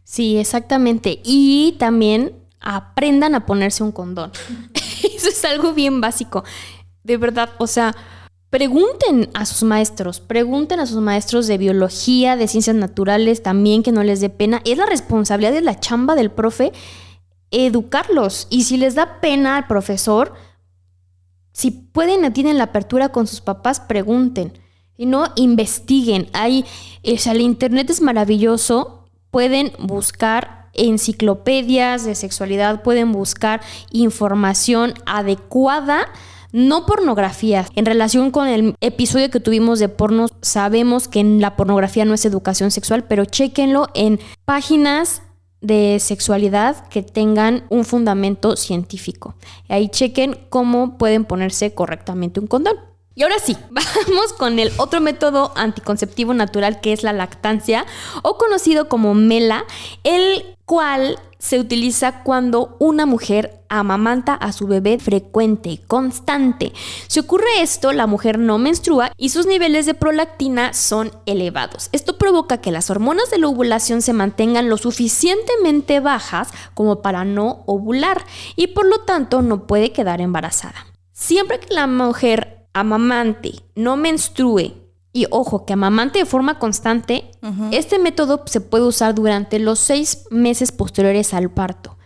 [SPEAKER 4] Sí, exactamente. Y también aprendan a ponerse un condón. Eso es algo bien básico. De verdad, o sea, pregunten a sus maestros de biología, de ciencias naturales, también, que no les dé pena. Es la responsabilidad de la chamba del profe educarlos. Y si les da pena al profesor, si pueden, tienen la apertura con sus papás, pregunten. Y no, investiguen. El internet es maravilloso. Pueden buscar enciclopedias de sexualidad, pueden buscar información adecuada, no pornografía. En relación con el episodio que tuvimos de porno, sabemos que la pornografía no es educación sexual, pero chéquenlo en páginas de sexualidad que tengan un fundamento científico. Ahí chequen cómo pueden ponerse correctamente un condón. Y ahora sí, vamos con el otro método anticonceptivo natural, que es la lactancia, o conocido como MELA, el cual se utiliza cuando una mujer amamanta a su bebé frecuente y constante. Si ocurre esto, la mujer no menstrua y sus niveles de prolactina son elevados. Esto provoca que las hormonas de la ovulación se mantengan lo suficientemente bajas como para no ovular y por lo tanto no puede quedar embarazada. Siempre que la mujer amamante no menstrue, y ojo, que amamante de forma constante, este método se puede usar durante los 6 meses posteriores al parto.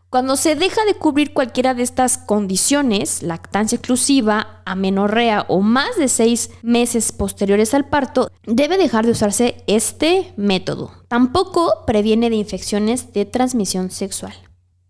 [SPEAKER 4] Cuando se deja de cubrir cualquiera de estas condiciones, lactancia exclusiva, amenorrea o más de 6 meses posteriores al parto, debe dejar de usarse este método. Tampoco previene de infecciones de transmisión sexual.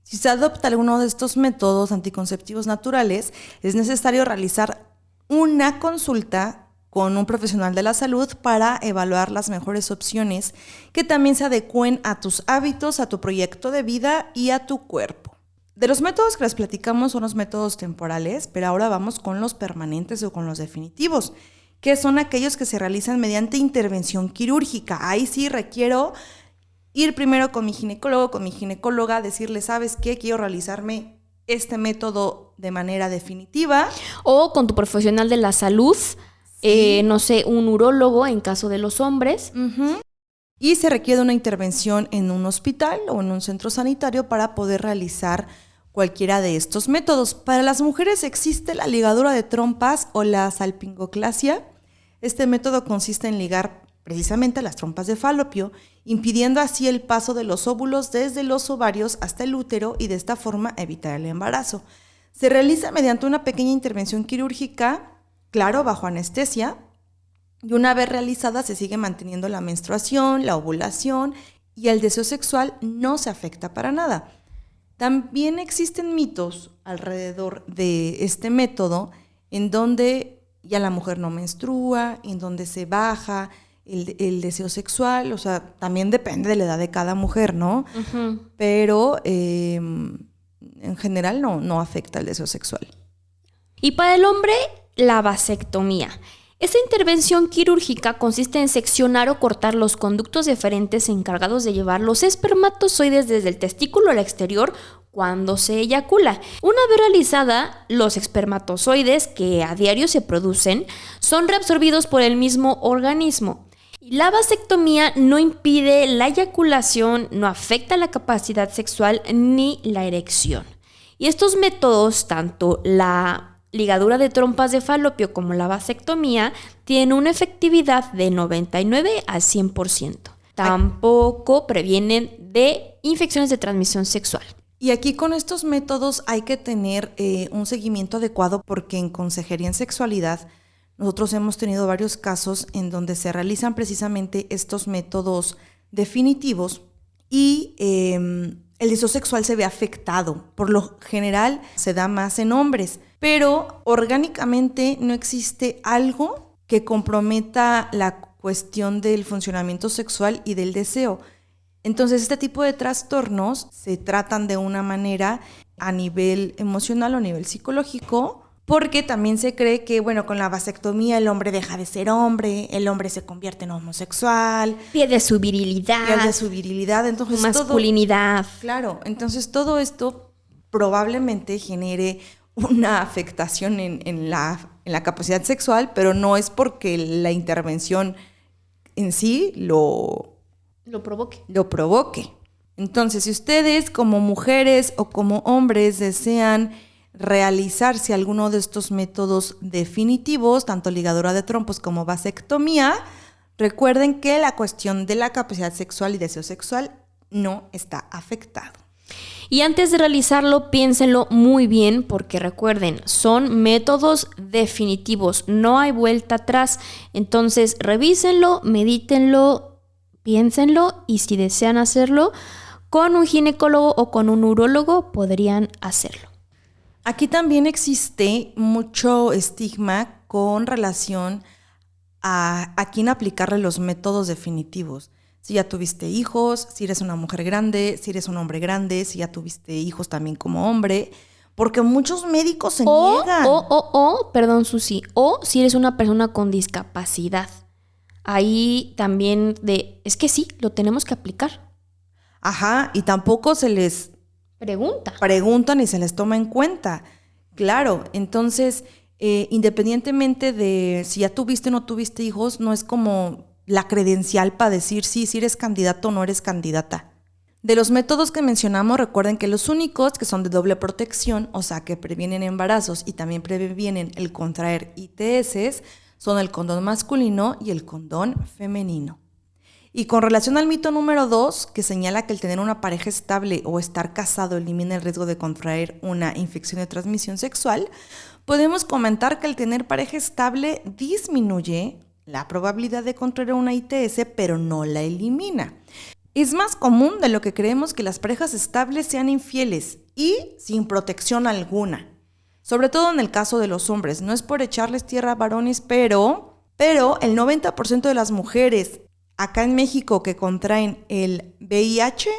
[SPEAKER 1] Si se adopta alguno de estos métodos anticonceptivos naturales, es necesario realizar una consulta con un profesional de la salud para evaluar las mejores opciones que también se adecúen a tus hábitos, a tu proyecto de vida y a tu cuerpo. De los métodos que les platicamos son los métodos temporales, pero ahora vamos con los permanentes o con los definitivos, que son aquellos que se realizan mediante intervención quirúrgica. Ahí sí requiero ir primero con mi ginecólogo, con mi ginecóloga, decirle, ¿sabes qué? Quiero realizarme este método de manera definitiva.
[SPEAKER 4] O con tu profesional de la salud, no sé, un urólogo en caso de los hombres.
[SPEAKER 1] Uh-huh. Y se requiere una intervención en un hospital o en un centro sanitario para poder realizar cualquiera de estos métodos. Para las mujeres existe la ligadura de trompas o la salpingoclasia. Este método consiste en ligar precisamente las trompas de falopio, impidiendo así el paso de los óvulos desde los ovarios hasta el útero y de esta forma evitar el embarazo. Se realiza mediante una pequeña intervención quirúrgica, claro, bajo anestesia, y una vez realizada se sigue manteniendo la menstruación, la ovulación y el deseo sexual no se afecta para nada. También existen mitos alrededor de este método en donde ya la mujer no menstrua, en donde se baja el deseo sexual, o sea, también depende de la edad de cada mujer, ¿no? Uh-huh. Pero en general no afecta el deseo sexual.
[SPEAKER 4] Y para el hombre, la vasectomía. Esta intervención quirúrgica consiste en seccionar o cortar los conductos deferentes encargados de llevar los espermatozoides desde el testículo al exterior cuando se eyacula. Una vez realizada, los espermatozoides que a diario se producen son reabsorbidos por el mismo organismo. Y la vasectomía no impide la eyaculación, no afecta la capacidad sexual ni la erección. Y estos métodos, tanto la ligadura de trompas de falopio como la vasectomía, tienen una efectividad de 99 al 100%. Tampoco previenen de infecciones de transmisión sexual.
[SPEAKER 1] Y aquí con estos métodos hay que tener un seguimiento adecuado porque en consejería en sexualidad nosotros hemos tenido varios casos en donde se realizan precisamente estos métodos definitivos y el deseo sexual se ve afectado. Por lo general se da más en hombres, pero orgánicamente no existe algo que comprometa la cuestión del funcionamiento sexual y del deseo. Entonces, este tipo de trastornos se tratan de una manera a nivel emocional o a nivel psicológico, porque también se cree que, bueno, con la vasectomía el hombre deja de ser hombre, el hombre se convierte en homosexual.
[SPEAKER 4] Pierde su virilidad.
[SPEAKER 1] Entonces
[SPEAKER 4] masculinidad.
[SPEAKER 1] Claro, entonces todo esto probablemente genere una afectación en la capacidad sexual, pero no es porque la intervención en sí lo provoque. Entonces, si ustedes como mujeres o como hombres desean realizarse alguno de estos métodos definitivos, tanto ligadura de trompos como vasectomía, recuerden que la cuestión de la capacidad sexual y deseo sexual no está afectado.
[SPEAKER 4] Y antes de realizarlo, piénsenlo muy bien porque recuerden, son métodos definitivos, no hay vuelta atrás. Entonces, revísenlo, medítenlo, piénsenlo y si desean hacerlo con un ginecólogo o con un urólogo, podrían hacerlo.
[SPEAKER 1] Aquí también existe mucho estigma con relación a quién aplicarle los métodos definitivos. Si ya tuviste hijos, si eres una mujer grande, si eres un hombre grande, si ya tuviste hijos también como hombre, porque muchos médicos se niegan.
[SPEAKER 4] Perdón, Susi, o si eres una persona con discapacidad. Ahí también es que sí, lo tenemos que aplicar.
[SPEAKER 1] Ajá, y tampoco se les preguntan y se les toma en cuenta. Claro, entonces, independientemente de si ya tuviste o no tuviste hijos, no es como la credencial para decir si eres candidato o no eres candidata. De los métodos que mencionamos, recuerden que los únicos que son de doble protección, o sea, que previenen embarazos y también previenen el contraer ITS, son el condón masculino y el condón femenino. Y con relación al mito número 2, que señala que el tener una pareja estable o estar casado elimina el riesgo de contraer una infección de transmisión sexual, podemos comentar que el tener pareja estable disminuye la probabilidad de contraer una ITS, pero no la elimina. Es más común de lo que creemos que las parejas estables sean infieles y sin protección alguna. Sobre todo en el caso de los hombres. No es por echarles tierra a varones, pero el 90% de las mujeres acá en México que contraen el VIH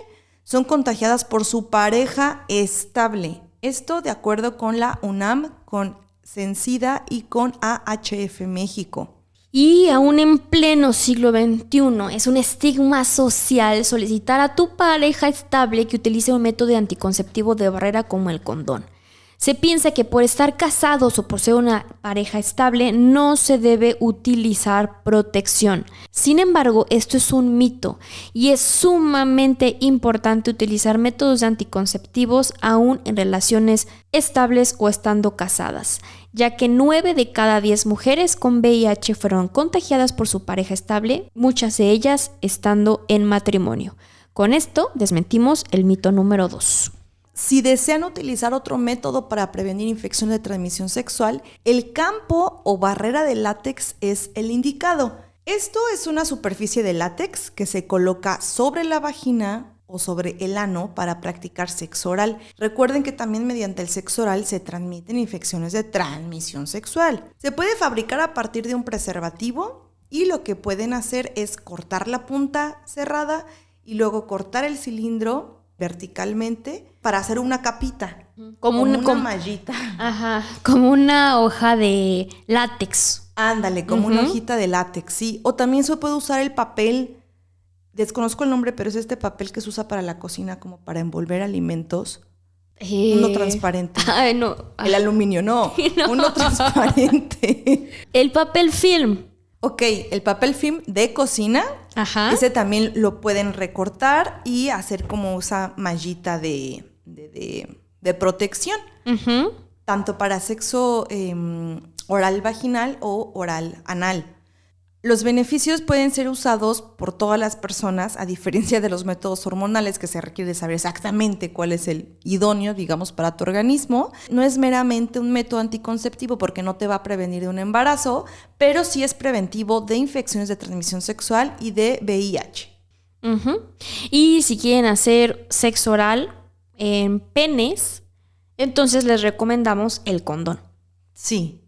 [SPEAKER 1] son contagiadas por su pareja estable. Esto de acuerdo con la UNAM, con CENSIDA y con AHF México.
[SPEAKER 4] Y aún en pleno siglo XXI es un estigma social solicitar a tu pareja estable que utilice un método anticonceptivo de barrera como el condón. Se piensa que por estar casados o por ser una pareja estable no se debe utilizar protección. Sin embargo, esto es un mito y es sumamente importante utilizar métodos anticonceptivos aún en relaciones estables o estando casadas, ya que 9 de cada 10 mujeres con VIH fueron contagiadas por su pareja estable, muchas de ellas estando en matrimonio. Con esto desmentimos el mito número 2.
[SPEAKER 1] Si desean utilizar otro método para prevenir infecciones de transmisión sexual, el campo o barrera de látex es el indicado. Esto es una superficie de látex que se coloca sobre la vagina o sobre el ano para practicar sexo oral. Recuerden que también mediante el sexo oral se transmiten infecciones de transmisión sexual. Se puede fabricar a partir de un preservativo y lo que pueden hacer es cortar la punta cerrada y luego cortar el cilindro verticalmente para hacer una capita, como una mallita.
[SPEAKER 4] Ajá, como una hoja de látex.
[SPEAKER 1] Ándale, como una hojita de látex, sí. O también se puede usar el papel, desconozco el nombre, pero es este papel que se usa para la cocina, como para envolver alimentos. Uno transparente.
[SPEAKER 4] Ay, no.
[SPEAKER 1] El aluminio, no. Uno transparente.
[SPEAKER 4] El papel film.
[SPEAKER 1] Ok, el papel film de cocina, ese también lo pueden recortar y hacer como esa mallita de protección, tanto para sexo oral vaginal o oral anal. Los beneficios pueden ser usados por todas las personas, a diferencia de los métodos hormonales que se requiere saber exactamente cuál es el idóneo, digamos, para tu organismo. No es meramente un método anticonceptivo porque no te va a prevenir de un embarazo, pero sí es preventivo de infecciones de transmisión sexual y de VIH.
[SPEAKER 4] Y si quieren hacer sexo oral en penes, entonces les recomendamos el condón.
[SPEAKER 1] Sí.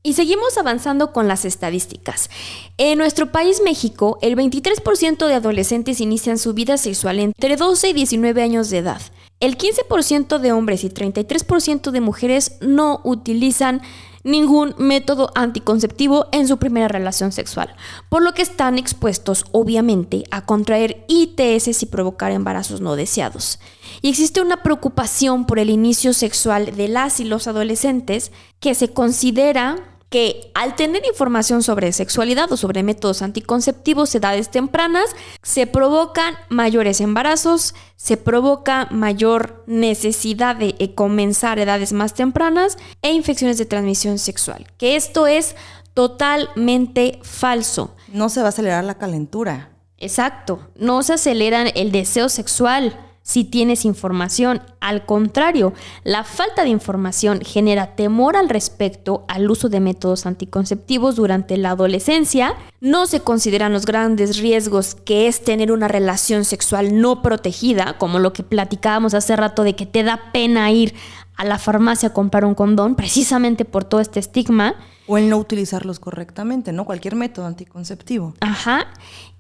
[SPEAKER 4] Y seguimos avanzando con las estadísticas. En nuestro país, México, el 23% de adolescentes inician su vida sexual entre 12 y 19 años de edad. El 15% de hombres y 33% de mujeres no utilizan ningún método anticonceptivo en su primera relación sexual, por lo que están expuestos, obviamente, a contraer ITS y provocar embarazos no deseados. Y existe una preocupación por el inicio sexual de las y los adolescentes que se considera que al tener información sobre sexualidad o sobre métodos anticonceptivos a edades tempranas, se provocan mayores embarazos, se provoca mayor necesidad de comenzar a edades más tempranas e infecciones de transmisión sexual. Que esto es totalmente falso.
[SPEAKER 1] No se va a acelerar la calentura.
[SPEAKER 4] Exacto, no se acelera el deseo sexual si tienes información. Al contrario, la falta de información genera temor al respecto al uso de métodos anticonceptivos durante la adolescencia. No se consideran los grandes riesgos que es tener una relación sexual no protegida, como lo que platicábamos hace rato de que te da pena ir a la farmacia a comprar un condón, precisamente por todo este estigma.
[SPEAKER 1] O el no utilizarlos correctamente, ¿no? Cualquier método anticonceptivo.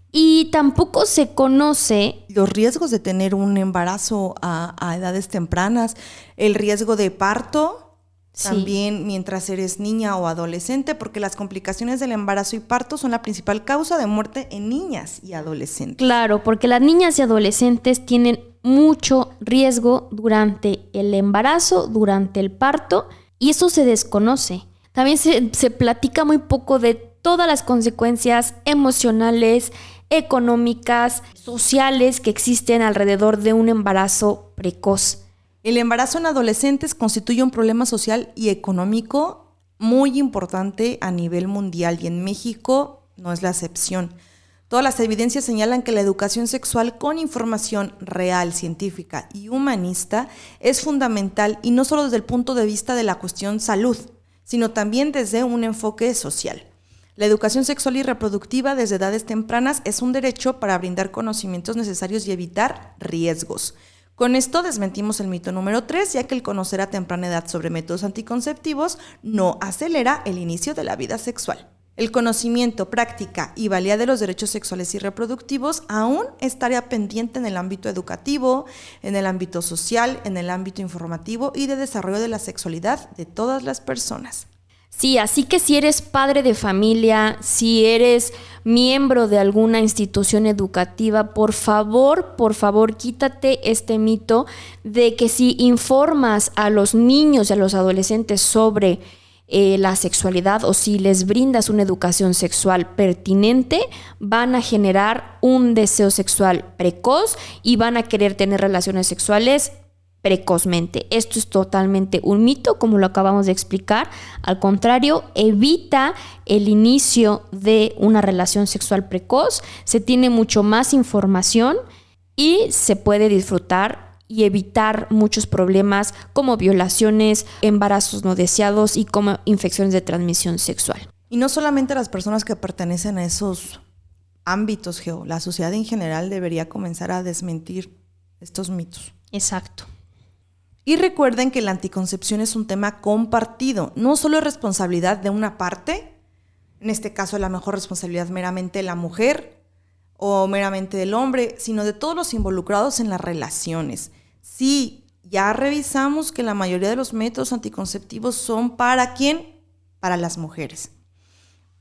[SPEAKER 4] Y tampoco se conoce
[SPEAKER 1] los riesgos de tener un embarazo a edades tempranas, el riesgo de parto, también mientras eres niña o adolescente, porque las complicaciones del embarazo y parto son la principal causa de muerte en niñas y adolescentes.
[SPEAKER 4] Claro, porque las niñas y adolescentes tienen mucho riesgo durante el embarazo, durante el parto, y eso se desconoce. También se platica muy poco de todas las consecuencias emocionales, económicas, sociales que existen alrededor de un embarazo precoz.
[SPEAKER 1] El embarazo en adolescentes constituye un problema social y económico muy importante a nivel mundial y en México no es la excepción. Todas las evidencias señalan que la educación sexual con información real, científica y humanista es fundamental y no solo desde el punto de vista de la cuestión salud, sino también desde un enfoque social. La educación sexual y reproductiva desde edades tempranas es un derecho para brindar conocimientos necesarios y evitar riesgos. Con esto desmentimos el mito número 3, ya que el conocer a temprana edad sobre métodos anticonceptivos no acelera el inicio de la vida sexual. El conocimiento, práctica y valía de los derechos sexuales y reproductivos aún es tarea pendiente en el ámbito educativo, en el ámbito social, en el ámbito informativo y de desarrollo de la sexualidad de todas las personas.
[SPEAKER 4] Sí, así que si eres padre de familia, si eres miembro de alguna institución educativa, por favor, quítate este mito de que si informas a los niños y a los adolescentes sobre la sexualidad o si les brindas una educación sexual pertinente, van a generar un deseo sexual precoz y van a querer tener relaciones sexuales precozmente. Esto es totalmente un mito, como lo acabamos de explicar. Al contrario, evita el inicio de una relación sexual precoz. Se tiene mucho más información y se puede disfrutar y evitar muchos problemas como violaciones, embarazos no deseados y como infecciones de transmisión sexual.
[SPEAKER 1] Y no solamente las personas que pertenecen a esos ámbitos, Geo. La sociedad en general debería comenzar a desmentir estos mitos.
[SPEAKER 4] Exacto.
[SPEAKER 1] Y recuerden que la anticoncepción es un tema compartido, no solo es responsabilidad de una parte, en este caso a lo mejor responsabilidad meramente de la mujer o meramente del hombre, sino de todos los involucrados en las relaciones. Sí, ya revisamos que la mayoría de los métodos anticonceptivos son ¿para quién? Para las mujeres.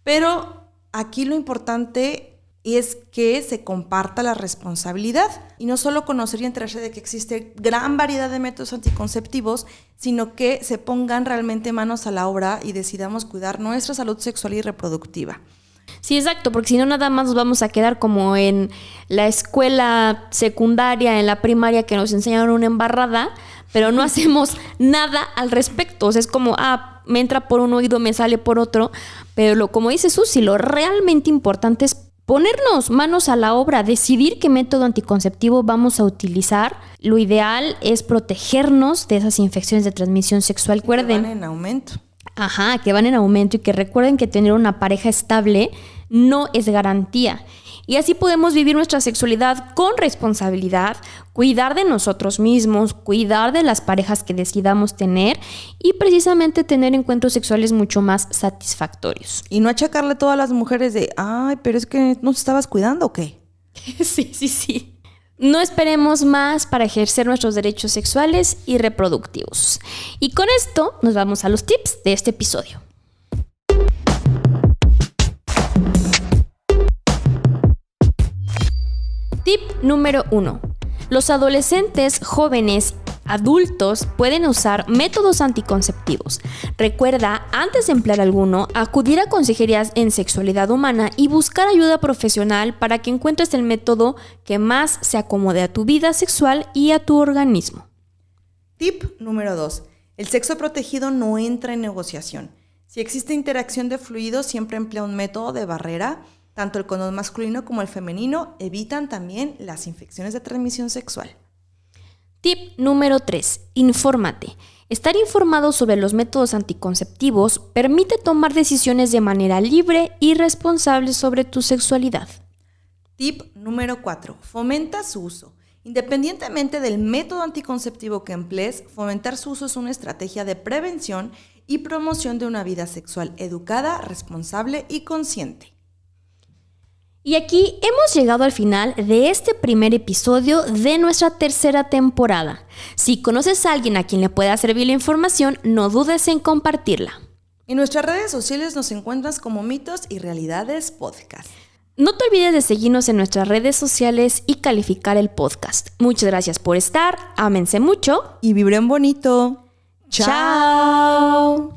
[SPEAKER 1] Pero aquí lo importante es que se comparta la responsabilidad y no solo conocer y enterarse de que existe gran variedad de métodos anticonceptivos, sino que se pongan realmente manos a la obra y decidamos cuidar nuestra salud sexual y reproductiva.
[SPEAKER 4] Sí, exacto, porque si no nada más nos vamos a quedar como en la escuela secundaria, en la primaria, que nos enseñaron una embarrada, pero no hacemos nada al respecto. O sea, es como, me entra por un oído, me sale por otro, pero como dice Susi, lo realmente importante es ponernos manos a la obra, decidir qué método anticonceptivo vamos a utilizar. Lo ideal es protegernos de esas infecciones de transmisión sexual.
[SPEAKER 1] Recuerden, que van en aumento.
[SPEAKER 4] Ajá, que van en aumento y que recuerden que tener una pareja estable no es garantía. Y así podemos vivir nuestra sexualidad con responsabilidad, cuidar de nosotros mismos, cuidar de las parejas que decidamos tener y precisamente tener encuentros sexuales mucho más satisfactorios.
[SPEAKER 1] Y no achacarle a todas las mujeres de, pero es que no te estabas cuidando, ¿o qué?
[SPEAKER 4] Sí. No esperemos más para ejercer nuestros derechos sexuales y reproductivos. Y con esto nos vamos a los tips de este episodio. Tip número 1. Los adolescentes, jóvenes, adultos pueden usar métodos anticonceptivos. Recuerda, antes de emplear alguno, acudir a consejerías en sexualidad humana y buscar ayuda profesional para que encuentres el método que más se acomode a tu vida sexual y a tu organismo.
[SPEAKER 1] Tip número 2. El sexo protegido no entra en negociación. Si existe interacción de fluidos, siempre emplea un método de barrera. Tanto el condón masculino como el femenino evitan también las infecciones de transmisión sexual.
[SPEAKER 4] Tip número 3. Infórmate. Estar informado sobre los métodos anticonceptivos permite tomar decisiones de manera libre y responsable sobre tu sexualidad.
[SPEAKER 1] Tip número 4. Fomenta su uso. Independientemente del método anticonceptivo que emplees, fomentar su uso es una estrategia de prevención y promoción de una vida sexual educada, responsable y consciente.
[SPEAKER 4] Y aquí hemos llegado al final de este primer episodio de nuestra tercera temporada. Si conoces a alguien a quien le pueda servir la información, no dudes en compartirla.
[SPEAKER 1] En nuestras redes sociales nos encuentras como Mitos y Realidades Podcast.
[SPEAKER 4] No te olvides de seguirnos en nuestras redes sociales y calificar el podcast. Muchas gracias por estar, ámense mucho
[SPEAKER 1] y vibren bonito.
[SPEAKER 4] ¡Chao!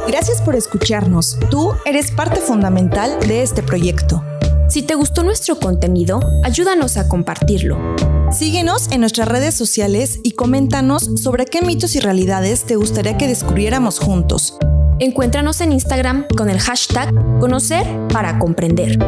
[SPEAKER 1] Gracias por escucharnos. Tú eres parte fundamental de este proyecto.
[SPEAKER 4] Si te gustó nuestro contenido, ayúdanos a compartirlo.
[SPEAKER 1] Síguenos en nuestras redes sociales y coméntanos sobre qué mitos y realidades te gustaría que descubriéramos juntos.
[SPEAKER 4] Encuéntranos en Instagram con el hashtag #ConocerParaComprender.